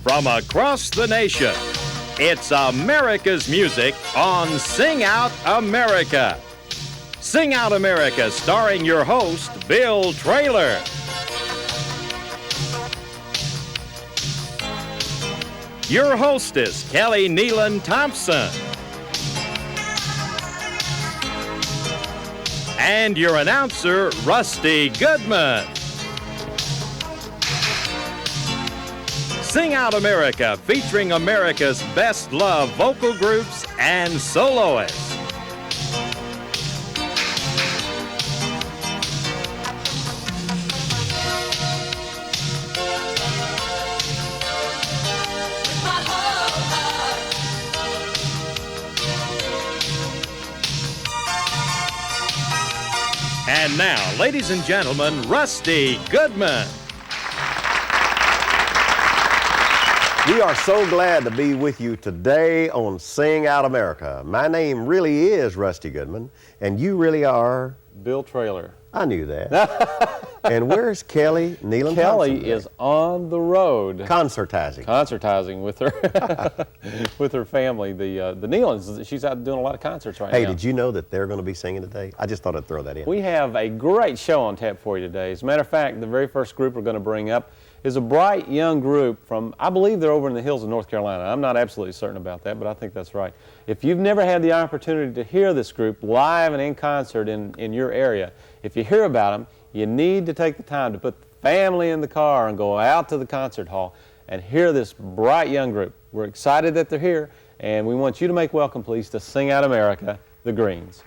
from across the nation. It's America's music on Sing Out America. Sing Out America, starring your host, Bill Traylor. Your hostess, Kelly Nelon Thompson. And your announcer, Rusty Goodman. Sing Out America, featuring America's best loved vocal groups and soloists. And now, ladies and gentlemen, Rusty Goodman. We are so glad to be with you today on Sing Out America. My name really is Rusty Goodman, and you really are? Bill Traylor. I knew that. And where's Kelly Nelon? Kelly is on the road. Concertizing with her with her family. The Nelons, she's out doing a lot of concerts right now. Hey, did you know that they're going to be singing today? I just thought I'd throw that in. We have a great show on tap for you today. As a matter of fact, the very first group we're going to bring up is a bright young group from, I believe they're over in the hills of North Carolina. I'm not absolutely certain about that, but I think that's right. If you've never had the opportunity to hear this group live and in concert in your area, if you hear about them, you need to take the time to put the family in the car and go out to the concert hall and hear this bright young group. We're excited that they're here, and we want you to make welcome, please, to Sing Out America, the Greens.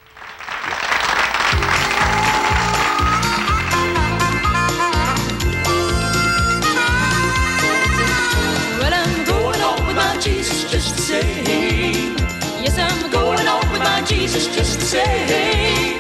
Jesus just the same. Yes, I'm going on with my Jesus just the same.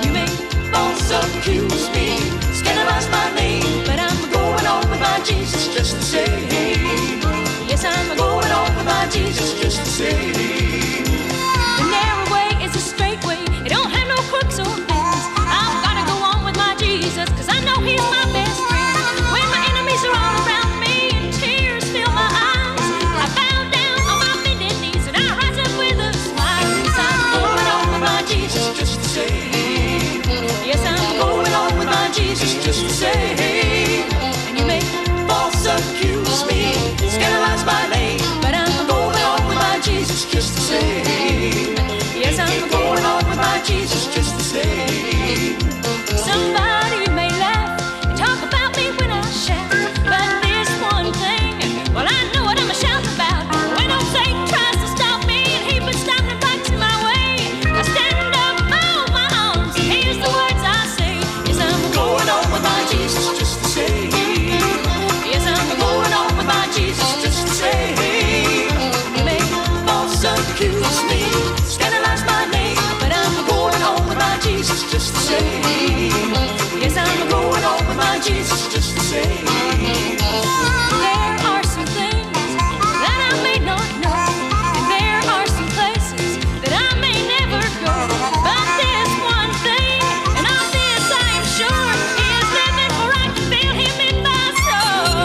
You may also accuse me, scandalize my name, but I'm going on with my Jesus just the same. Yes, I'm going on with my Jesus just the same. The narrow way is a straight way. It don't have no crooks or bends. I've got to go on with my Jesus, 'cause I know He's my best friend. When my enemies are all around me and tears fill my eyes, Jesus just the same. Yes, I'm going on with my Jesus just the same. And you may false accuse me, scandalize my name, but I'm going on with my Jesus just the same. Yes, I'm going on with my Jesus just the same. Somebody may laugh and talk about me when I shout, but this one thing, well, I know what I'm a shout about. When old Satan tries to stop me and he puts stumbling blocks in my way, I stand up, hold my arms, and here's the words I say. Yes, I'm going on with my Jesus just the same. Yes, I'm going on with my Jesus just the same. You may false accuse me, scandalize my name, but I'm going on with my Jesus just the same. Yes, I'm going on with my Jesus just the same. There are some things that I may not know, and there are some places that I may never go, but there's one thing, and of this I am sure, He is living, for I can feel Him in my soul.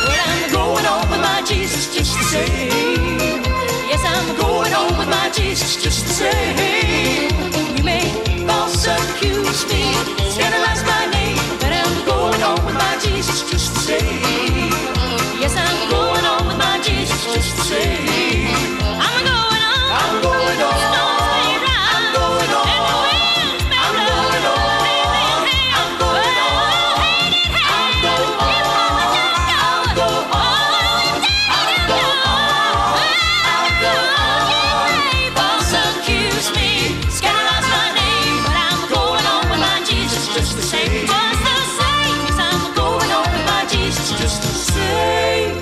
Well, I'm going on with my Jesus just the same. Yes, I'm going on with my Jesus just the same. You may false accuse me, scandalize my name, but I'm going on with my Jesus just the same. Yes, I'm going on with my Jesus just the same. I'm going on. I'm going on. Storms may rise, I'm going on. And the winds may blow. I'm going on. I'm going on. Hand in hand. I'm going on. I'm going on. I'm going on. I'm going on. False accuse me, scandalize my name, but I'm going on with my Jesus just the same. Just the same. Yes, I'm going on with my Jesus just the same.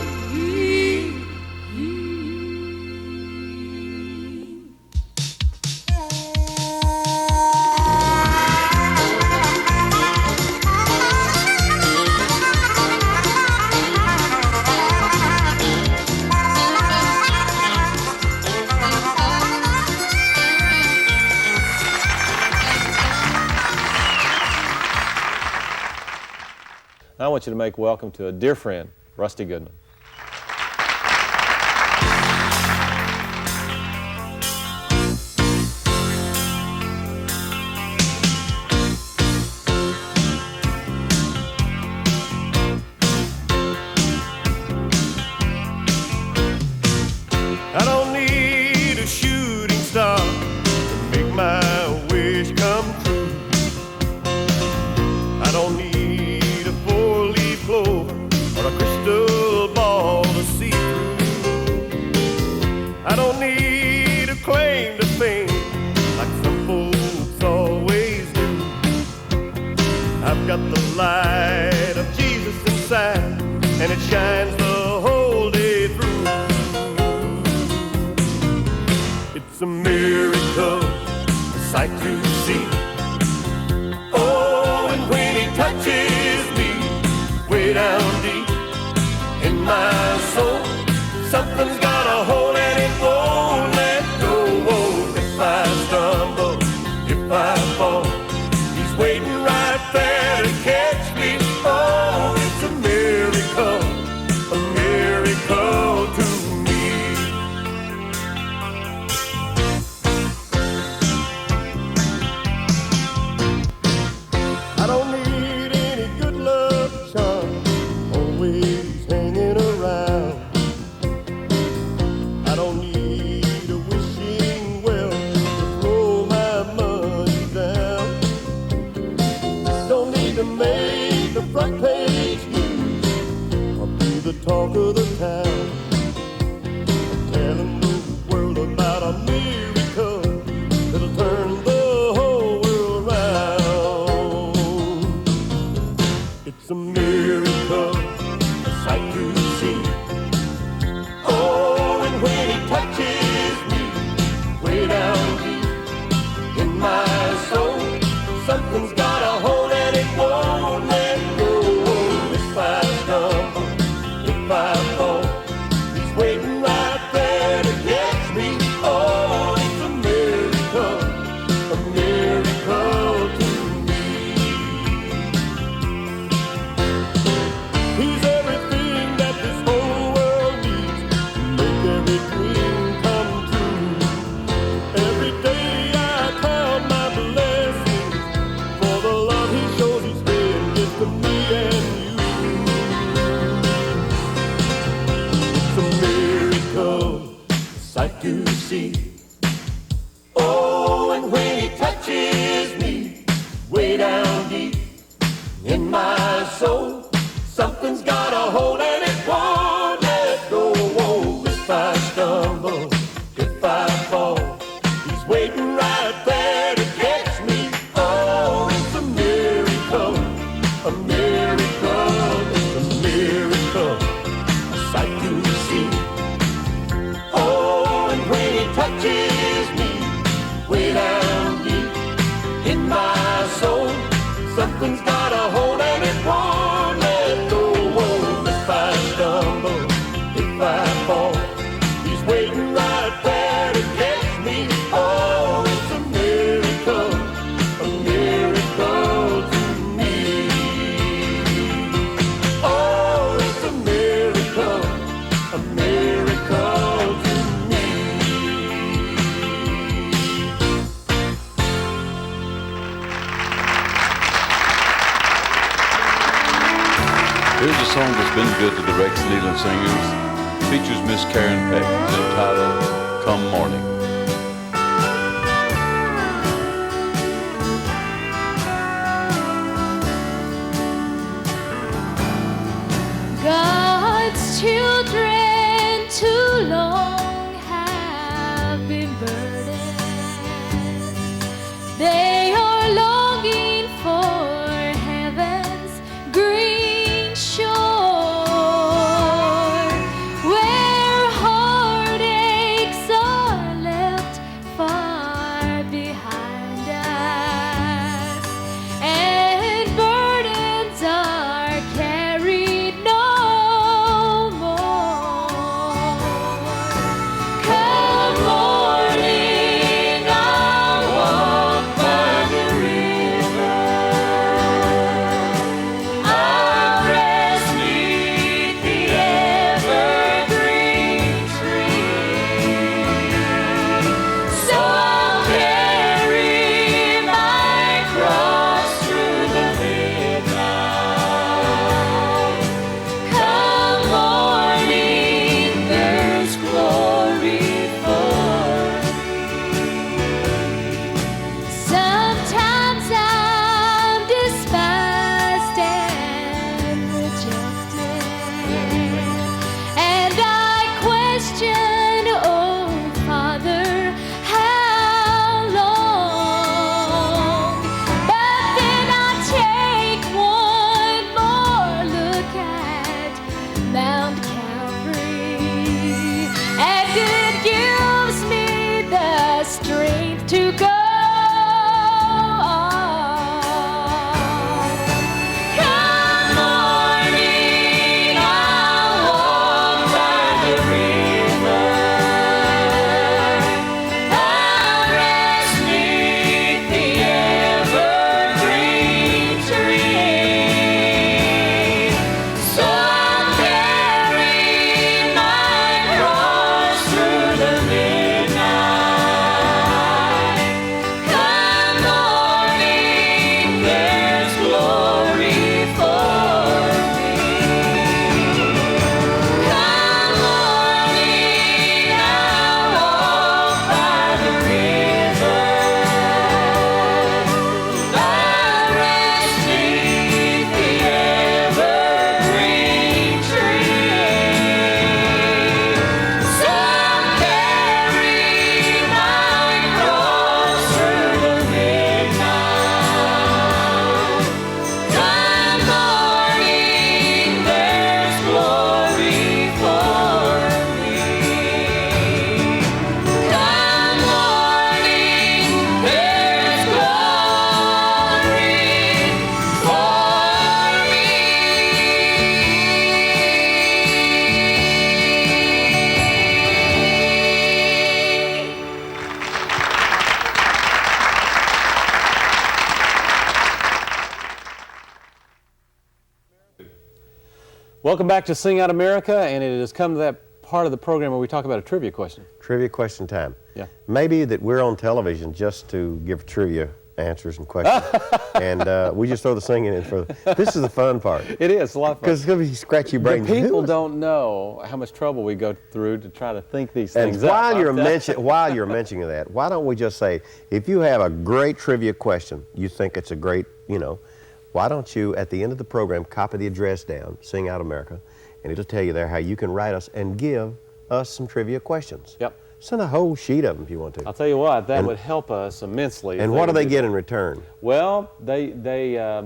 I want you to make welcome to a dear friend, Rusty Goodman. I've got the light of Jesus inside, and it shines the whole day through. It's a miracle, a sight to see. Oh, and when he touches me way down deep in my soul, something's got a hold and it won't let go. Oh, if I stumble, if I fall, he's waiting right there to catch me. Oh, it's a miracle to me. I don't need any good luck charm, always hanging around. I don't need a wishing well to throw my money down. Don't need to make the front page news or be the talk of the town. I'm telling the world about a miracle that'll turn the whole world around. It's a miracle, a sight to see. Oh, and when he touches me way down deep in my soul, something's got a hold and it won't let go. If I stumble, if I fall, he's waiting right there to catch me. Oh, it's a miracle to me. He's everything that this whole world needs to make every dream come true. Every day I count my blessings for the love he shows each day and gives to me and you. It's a miracle, a sight to see. Oh, and when he touches me way down deep in my soul, something's got a hold and it won't let go. Oh, if I stumble, if I fall, he's waiting right there to catch me. Oh, it's a miracle, a sight to see. Oh, and when he touches me way down deep in my soul, something's got a hold and it won't let go. Oh, if I stumble, if I fall, he's waiting right there to catch me. Oh, it's a miracle to me. Oh, it's a miracle to me. Here's a song that's been good to the Rex Nelon Singers. Features Miss Karen Peck, entitled Come Morning. God's children too long have been burdened. They are longing for heaven's green shore, where heartaches are less. Welcome back to Sing Out America, and it has come to that part of the program where we talk about a trivia question. Trivia question time. Yeah. Maybe that we're on television just to give trivia answers and questions, and we just throw the singing in for. This is the fun part. It is a lot of fun. Because you scratch your brain. The people don't know how much trouble we go through to try to think these And things while up. you're mentioning that, why don't we just say, if you have a great trivia question, you think it's a great, why don't you, at the end of the program, copy the address down, Sing Out America, and it'll tell you there how you can write us and give us some trivia questions. Yep. Send a whole sheet of them if you want to. I'll tell you what, that would help us immensely. And what do they get in return? Well, they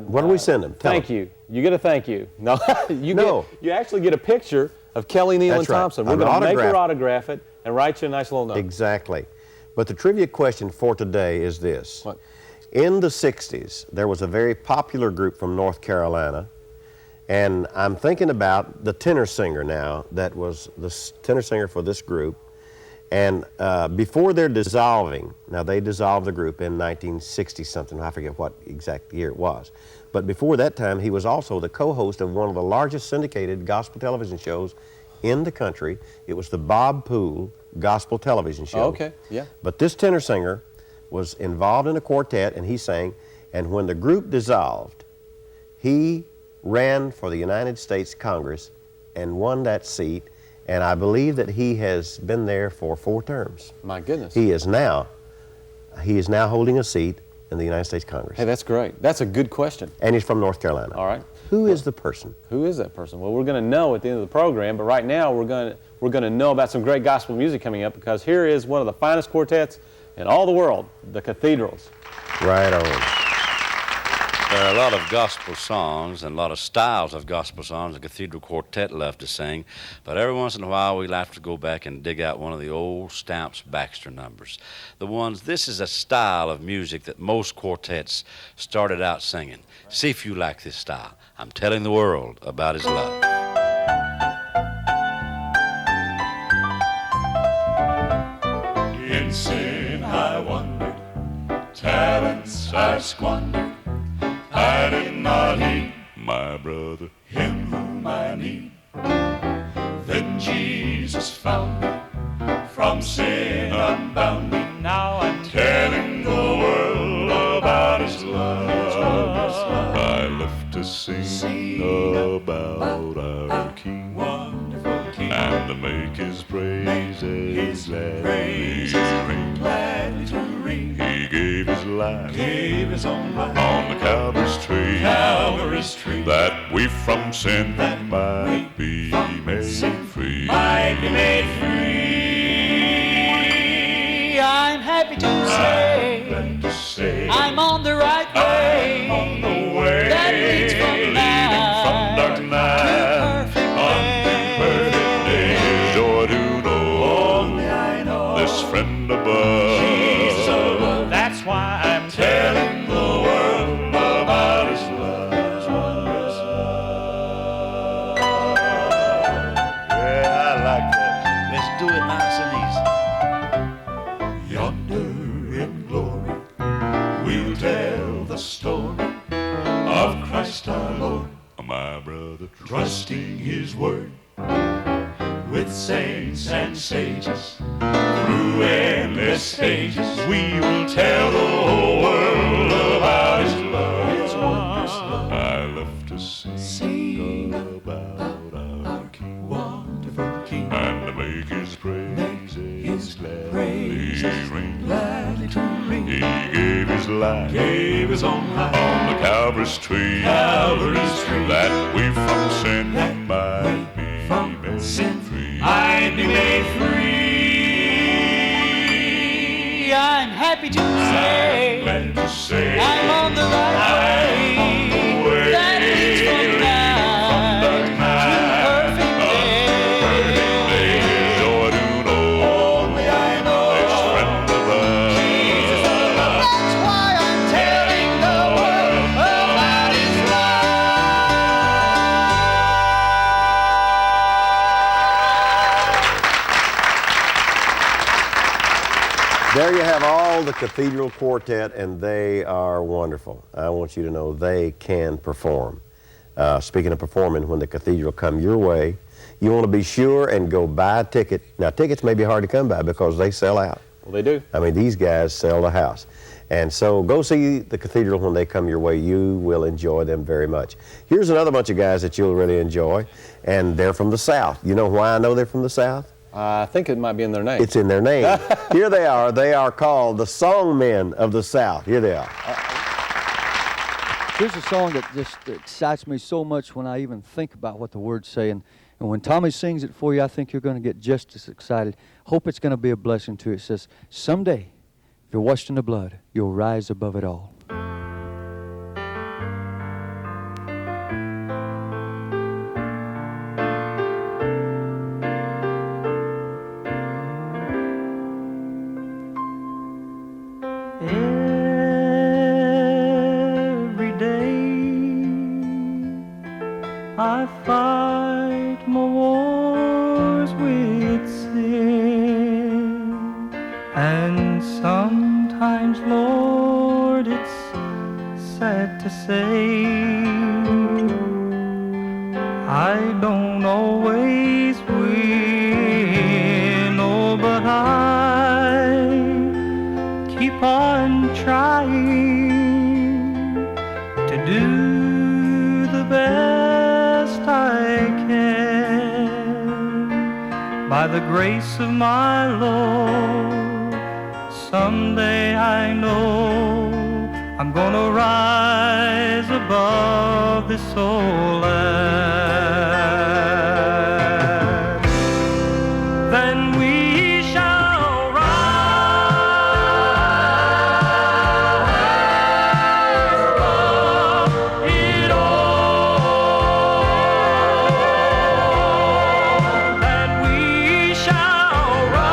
what do we send them? Thank you. You get a thank you. No, No. You actually get a picture of Kelly Nelon That's right. Thompson. We're An going to make autograph. her autograph it and write you a nice little note. Exactly. But the trivia question for today is this. What? In the 60s, there was a very popular group from North Carolina, and I'm thinking about the tenor singer now that was the tenor singer for this group. And before their dissolving, now they dissolved the group in 1960-something, I forget what exact year it was. But before that time, he was also the co-host of one of the largest syndicated gospel television shows in the country. It was the Bob Poole Gospel Television Show. Oh, okay, yeah. But this tenor singer was involved in a quartet, and he sang, and when the group dissolved, he ran for the United States Congress and won that seat, and I believe that he has been there for 4 terms. My goodness. He is now holding a seat in the United States Congress. Hey, that's great. That's a good question. And he's from North Carolina. All right. Who is the person? Who is that person? Well, we're going to know at the end of the program, but right now we're going to know about some great gospel music coming up, because here is one of the finest quartets in all the world, the Cathedrals. Right on. There are a lot of gospel songs and a lot of styles of gospel songs the Cathedral Quartet love to sing, but every once in a while we like to go back and dig out one of the old Stamps Baxter numbers. This is a style of music that most quartets started out singing. See if you like this style. I'm telling the world about his love. In sin I wandered, talents I squandered. I did not heed my brother, him whom I need. Then Jesus found me, from sin unbound me. Now I'm telling the world about his love. I love to sing about our King, wonderful King, and to make his praises gladly to ring. He gave his life, gave his own life on the Calvary's tree, that we from sin might be made free. Might be made free. I'm happy to say, I'm on the right way. I'm on the way that leads from dark night unto perfect day. Joy to know, only I know, this friend above. Jesus above. That's why I'm telling the world about his love. Yeah, I like that. Let's do it nice and easy. Yonder in glory, we'll tell the story of Christ our Lord, my brother, trusting his word with saints and sages through endless stages. We will tell the whole world about his love. His wondrous love. I love to sing about our King, wonderful King, and to make his praises gladly to ring. He gave his life, gave his own life on the Calvary's tree, that we from sin might be made free. I'd be made free. I'm happy to say, I'm on the right way, that leads from dark night to perfect day. Joy to know, only I know, this friend of us, Jesus above. That's why I'm telling the world about his There you have all the Cathedral Quartet, and they are wonderful. I want you to know they can perform. speaking of performing, when the Cathedral come your way, you want to be sure and go buy a ticket. Now, tickets may be hard to come by because they sell out. Well, they do. I mean, these guys sell the house. And so go see the Cathedral when they come your way. You will enjoy them very much. Here's another bunch of guys that you'll really enjoy, and they're from the South. You know why I know they're from the South? I think it might be in their name. It's in their name. Here they are. They are called the Songmen of the South. Here they are. Here's a song that just excites me so much when I even think about what the words say. And when Tommy sings it for you, I think you're going to get just as excited. Hope it's going to be a blessing to you. It says, someday, if you're washed in the blood, you'll rise above it all. Every day I fight my wars with sin, and sometimes, Lord, it's sad to say I don't always win, oh, but I keep on trying to do the best I can. By the grace of my Lord, someday I know I'm gonna rise above this old land. Then we shall rise above it all. Then we shall rise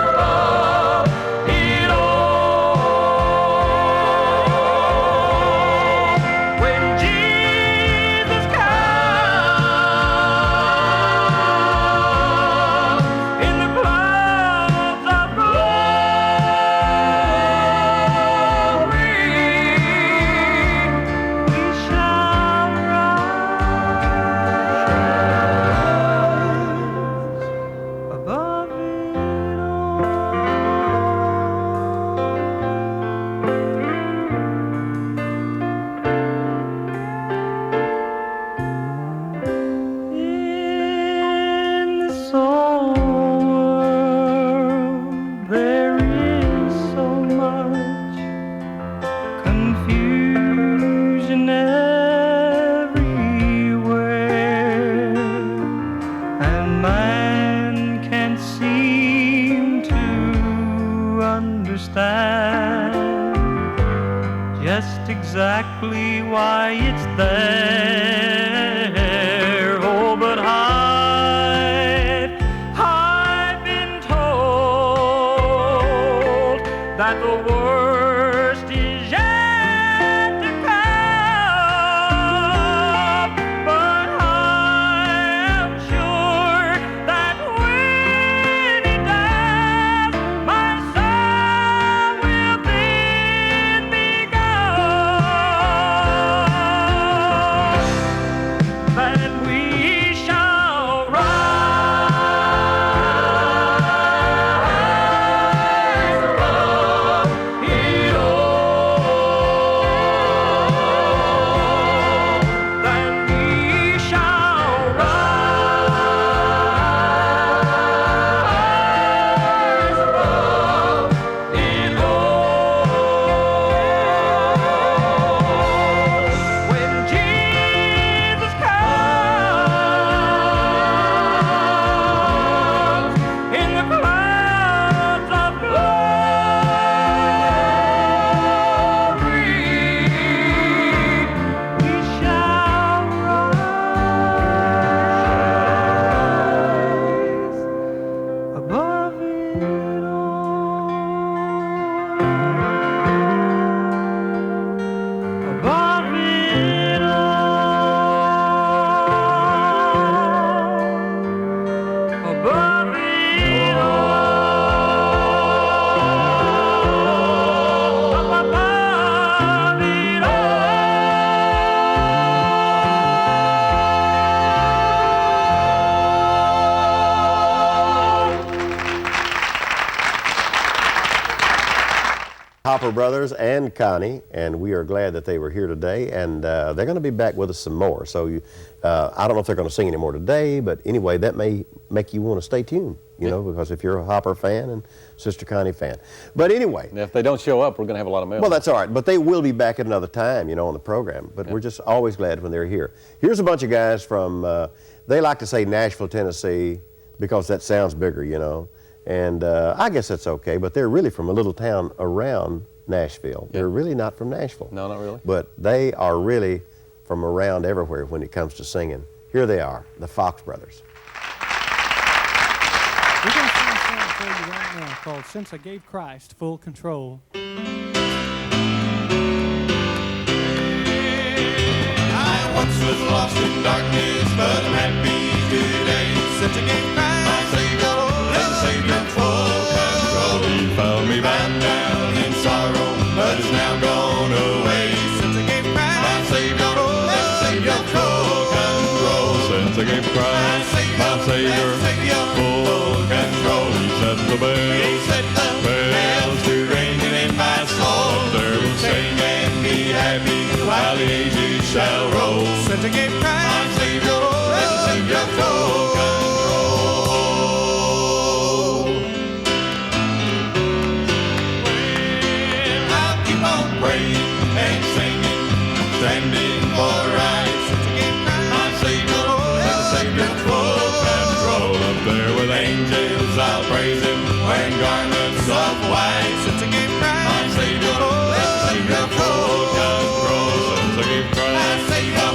above it all. When Jesus comes in the clouds of glory, we shall rise above it In this old world, there is so much confusion everywhere, and man can't seem to understand just exactly why it's there. Oh, but I've been told that the worst is yet to come. But I am sure that when it does, my soul will then be gone. Hopper brothers and Connie, and we are glad that they were here today, and they're going to be back with us some more. So I don't know if they're going to sing any more today, but anyway, that may make you want to stay tuned, you know, because if you're a Hopper fan and Sister Connie fan. But anyway. And if they don't show up, we're going to have a lot of mail. Well, that's all right, but they will be back at another time, you know, on the program. But we're just always glad when they're here. Here's a bunch of guys from, they like to say Nashville, Tennessee, because that sounds bigger, you know. And I guess that's okay, but they're really from a little town around Nashville. They're really not from Nashville. No, not really. But they are really from around everywhere when it comes to singing. Here they are, the Fox Brothers. We're going to sing a song for you right now called Since I Gave Christ Full Control. I once was lost in darkness, but I'm happy today. Since I gave Christ my Savior, let the Savior full control. He found me bound down in sorrow, but is now gone away. Since I gave Christ my Savior, let the Savior full control. Since I gave Christ my Savior, full control. He set the bells to ringing in my soul. There will sing and be happy while the ages shall roll. Since I gave Christ my Savior, let the Savior full control. Well, I'll keep on praying and singing, standing for right. Since I gave Christ my Savior, let the Savior full control. Up there with angels, I'll praise Him, wearing garments of white. Since I gave Christ my Savior, let the Savior full control. Since I gave Christ my Savior,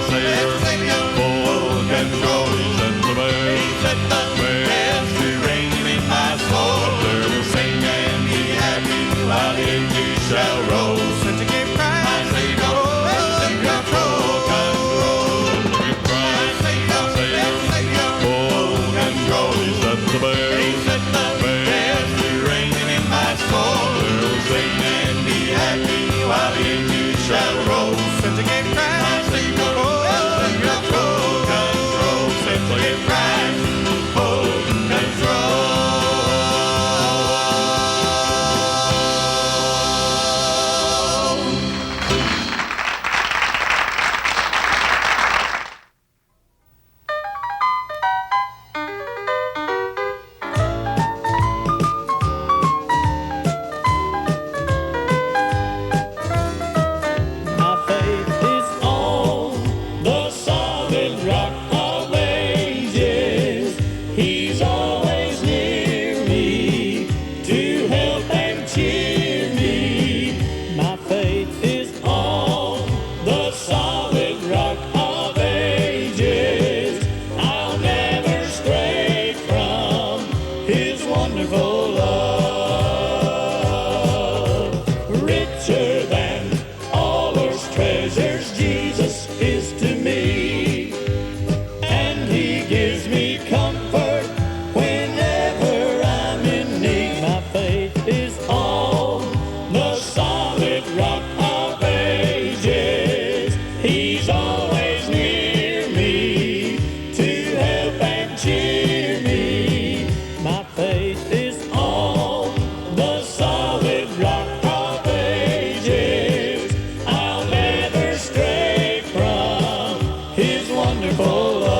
full control. He set the bells to ringing in my soul. Up there we'll sing and be happy while the ages shall roll. Since I gave Christ my Savior, let the Savior full control. Give Christ my Savior, full control. He set the bells to ringing in my soul. There we'll sing and be happy while the ages shall roll. Since I gave Christ my Savior, let the Savior full control. Since I gave Christ full control. My faith is on the solid rock of ages. He's always near me to help and cheer me. My faith is on the solid rock of ages. I'll never stray from His wonderful love. Richer than all earth's treasures, Jesus is to me, and He gives me comfort whenever I'm in need. My faith is on the solid rock of ages. He's always near me to help and cheer me. My faith is on the solid rock of ages. I'll never stray from His wonderful love.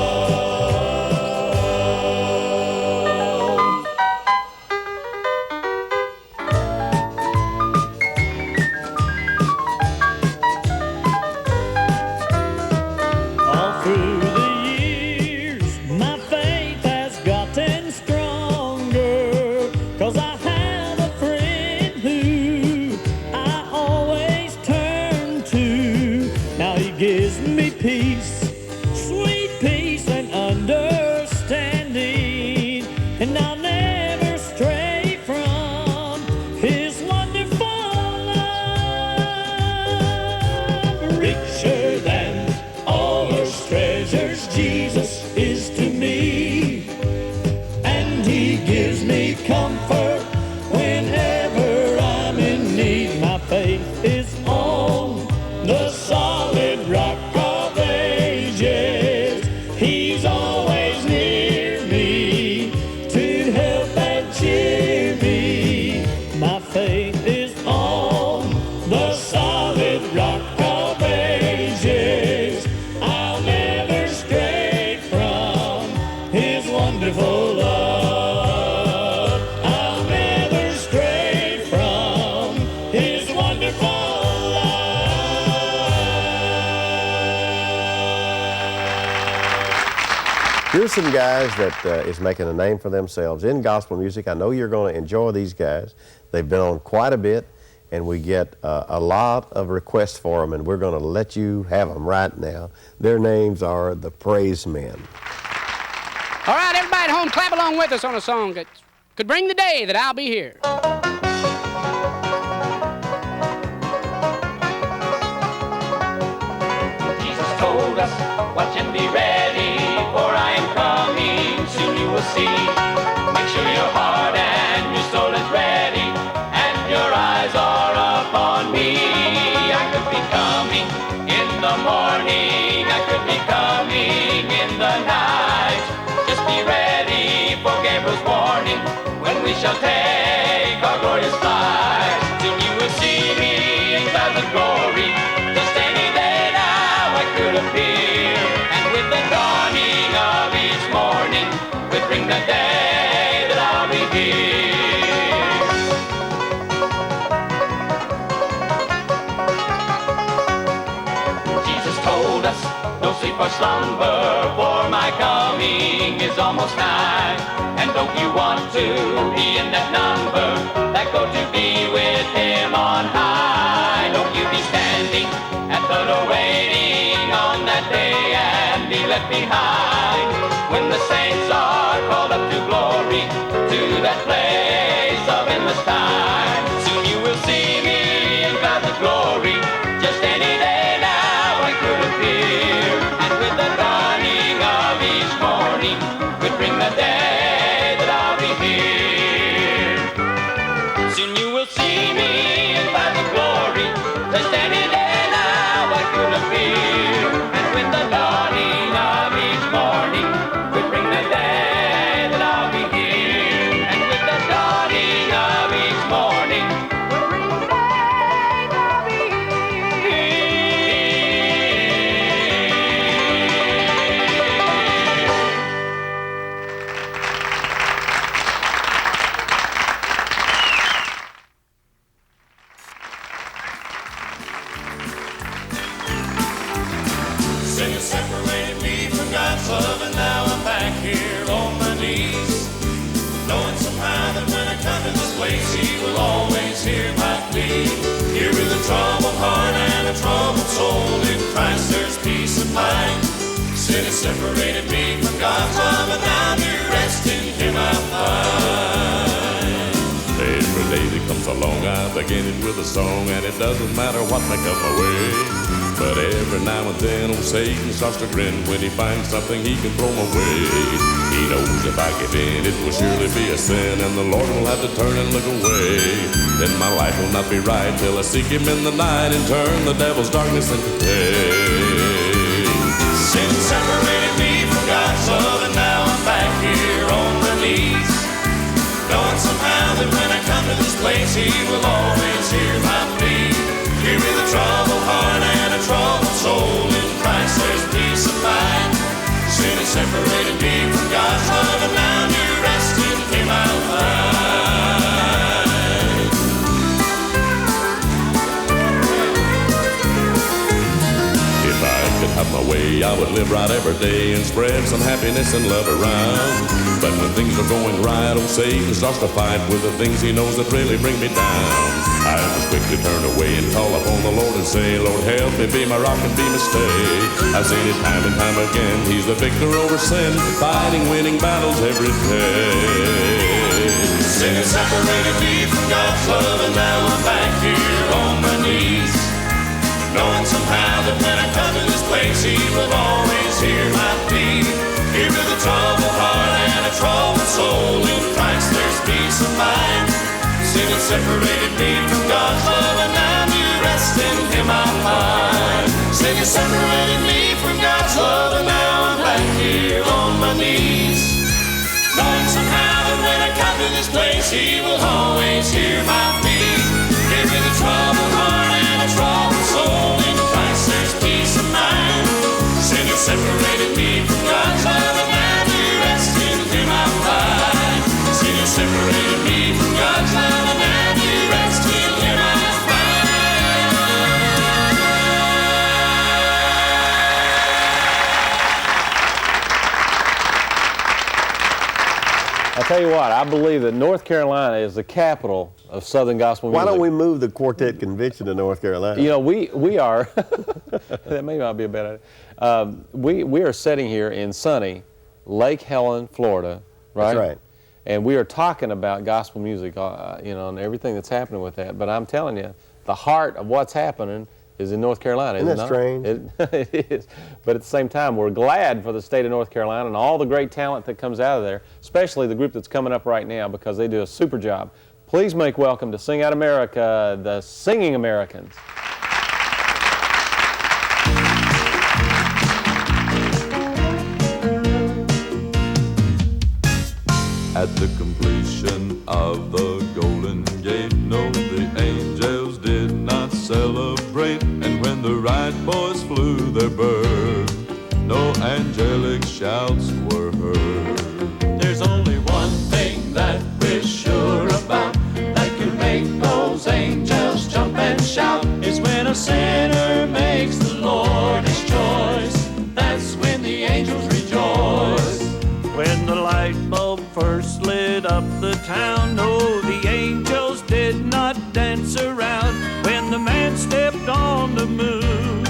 Here's some guys that is making a name for themselves in gospel music. I know you're going to enjoy these guys. They've been on quite a bit, and we get a lot of requests for them, and we're going to let you have them right now. Their names are the Praisemen. All right, everybody at home, clap along with us on a song that could bring the day that I'll be here. Jesus told us, watch and be ready, for I am coming, soon you will see. Make sure your heart and your soul is ready, and your eyes are upon me. I could be coming in the morning, I could be coming in the night. Just be ready for Gabriel's warning, when we shall take our glorious flight. Soon you will see me in clouds of glory, just any day now I could appear. And with the dawning of each morning, we bring the day that I'll be here. Jesus told us, don't sleep or slumber, for my coming is almost nigh. And don't you want to be in that number that go to be with him on high? Don't you be standing at the door waiting on that day and be left behind, when the saints are called up to glory, to that place of endless time. Soon you will see me in clouds of glory, just any day now I could appear. And with the dawning of each morning, we bring the day that I'll be here. Soon you will see me in clouds of glory, just any day now I could appear. And with the dawning of each morning, we bring the day that I'll be here. And with the dawning of each morning, we bring the day that I'll be here. Sin has separated me from God's love, and now I'm back here on my knees, knowing somehow that when I come to this place, He will always hear my plea. Here with a troubled heart and a troubled soul, in Christ there's peace of mind. Sin has separated me from God's love, and now new rest in Him I find. Every day that comes along, I begin it with a song, and it doesn't matter what may come my way. But every now and then old Satan starts to grin when he finds something he can throw my way. He knows if I give in, it will surely be a sin, and the Lord will have to turn and look away. Then my life will not be right till I seek Him in the night and turn the devil's darkness into day. Sin separated me from God's love, and now I'm back here on my knees, knowing somehow that when I come to this place, He will always hear my plea. Here with a troubled heart and a troubled soul, in Christ there's peace of mind. Sin has separated me from God's love, and now new rest in Him I'll find. If I could have my way, I would live right every day and spread some happiness and love around. But when things are going right, old Satan starts to fight with the things he knows that really bring me down. I must quickly turn away and call upon the Lord and say, Lord, help me, be my rock and be my stay. I've seen it time and time again, He's the victor over sin, fighting, winning battles every day. Sin has separated me from God's love, and now I'm back here on my knees, knowing somehow that when I come to this place, He will always hear my plea. Here with a troubled heart and a troubled soul, in Christ there's peace of mind. Sin has separated me from God's love, and now new rest in Him I'll find. Sin has separated me from God's love, and now I'm back here on my knees, knowing somehow that when I come to this place, He will always hear my plea. Here with a troubled heart and a troubled soul, in Christ there's peace of mind. Sin has separated me from God's love, and now new rest in Him I'll find. Sin has separated me from God's love, and now new rest in Him I'll find. tell you what, I believe that North Carolina is the capital of Southern gospel music. Why don't we move the quartet convention to North Carolina? You know, we are, that may not be a bad idea. We are sitting here in sunny Lake Helen, Florida, right? That's right. And we are talking about gospel music, you know, and everything that's happening with that. But I'm telling you, the heart of what's happening is in North Carolina, Isn't it that not? strange? It is. But at the same time, we're glad for the state of North Carolina and all the great talent that comes out of there, especially the group that's coming up right now, because they do a super job. Please make welcome to Sing Out America, the Singing Americans. At the completion of the Golden Gate, no, the angels did not celebrate. And when the right boys flew their bird, no angelic shouts were heard. There's only one thing that we're sure about that can make those angels jump and shout. Is when a sinner makes the Lord his choice. That's when the angels rejoice. When the light bulb first lit up the town, no, the angels did not dance around. When the man stepped on the moon,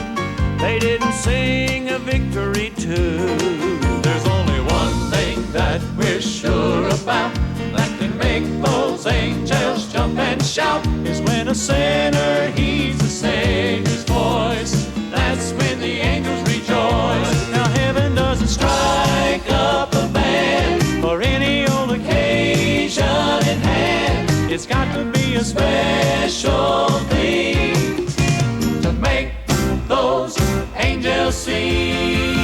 they didn't sing a victory tune. There's only one thing that we're sure about that can make those angels jump and shout. Is when a sinner heeds the Savior's voice. That's when the angels rejoice. Now heaven doesn't strike up a band for any old occasion in hand. It's got to be a special thing to make those angels sing.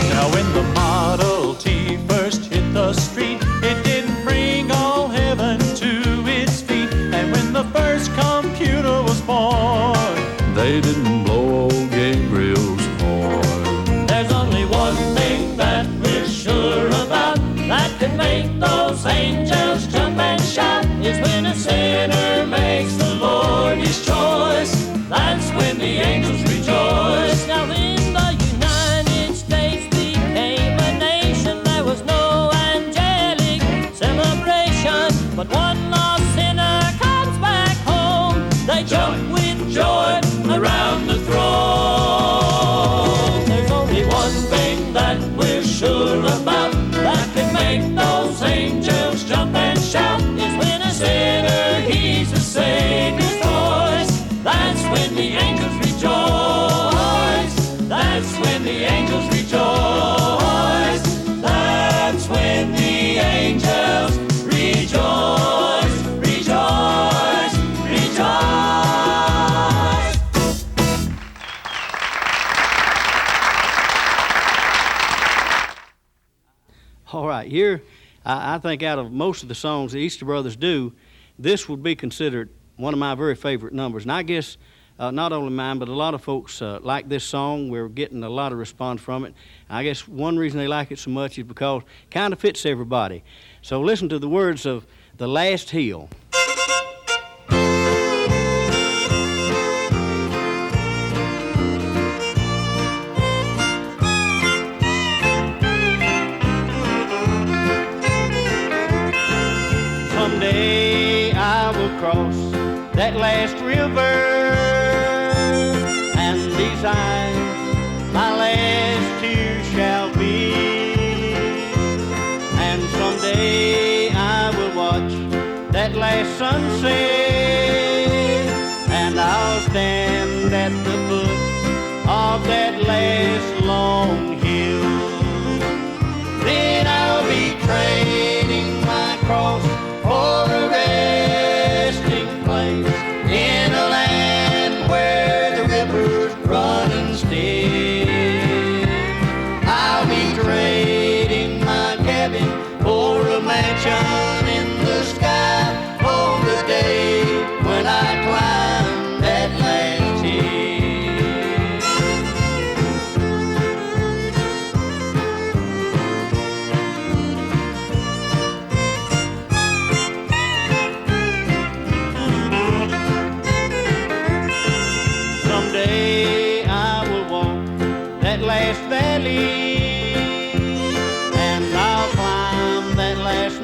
Now when the Model T first hit the street, it didn't bring all heaven to its feet. And when the first computer was born, They didn't blow old Gabriel's horn. there's only one thing that we're sure about that can make those angels jump and shout. Is when a sinner makes the Lord his choice. That's when the angels rejoice. Now in the United States became a nation, there was no angelic celebration. But one lost sinner comes back home, they jump with joy around the throne. There's only one thing that we're sure about that can make those angels jump and shout. Is when a sinner heeds the Savior's voice. That's when the angels rejoice. That's when the angels rejoice. That's when the angels rejoice. Rejoice. Rejoice. All right, here, I think out of most of the songs the Easter Brothers do, this would be considered one of my very favorite numbers. And I guess not only mine, but a lot of folks like this song. We're getting a lot of response from it. I guess one reason they like it so much is because it kind of fits everybody. So listen to the words of The Last Hill. Someday I will cross that last river, and these eyes my last tears shall be. And someday I will watch that last sunset, and I'll stand at the foot of that last long hill. Then I'll be trading my cross for a resting place in a land where the river's running still. I'll be trading my cabin for a mansion in the sky on the day when I climb that last hill. Someday I will walk that last valley, and I'll climb that last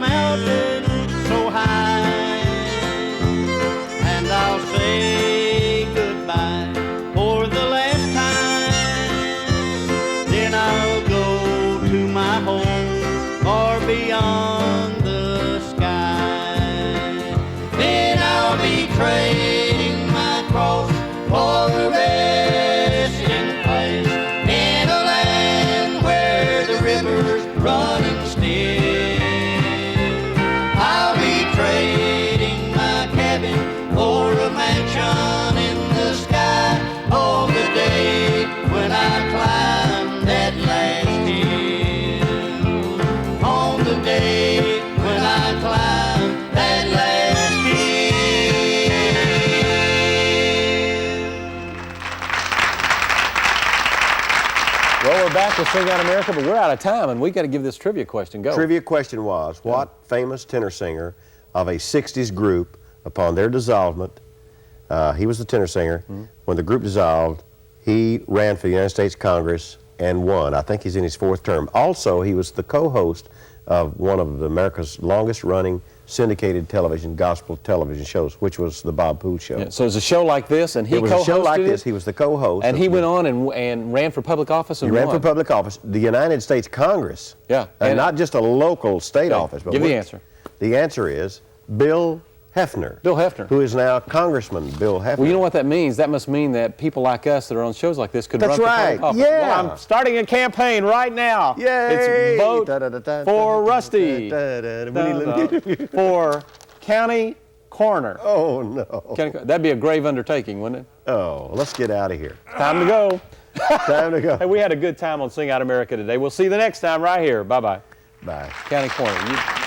Well, we're back with Sing Out America, but we're out of time, and we got to give this trivia question. Go. Trivia question was, what famous tenor singer of a 60s group, upon their dissolvement, he was the tenor singer, when the group dissolved, he ran for the United States Congress and won. I think he's in his 4th term. Also, he was the co-host of one of America's longest-running syndicated television, gospel television shows, which was the Bob Poole Show. Yeah, so it's a show like this, and he co-hosted it? It was a show like this. He was the co-host. And he went on and ran for public office and He ran won. for public office, the United States Congress. Yeah. And not just a local state office. But give the answer. The answer is Bill Hefner. Bill Hefner. Who is now Congressman Bill Hefner. Well, you know what that means? That must mean that people like us that are on shows like this could run for public office. Yeah. Well, I'm starting a campaign right now. Yay! It's vote for Rusty. For county coroner. Oh, no. That'd be a grave undertaking, wouldn't it? Oh, let's get out of here. Time to go. Time to go. Hey, we had a good time on Sing Out America today. We'll see you the next time right here. Bye-bye. Bye. County coroner.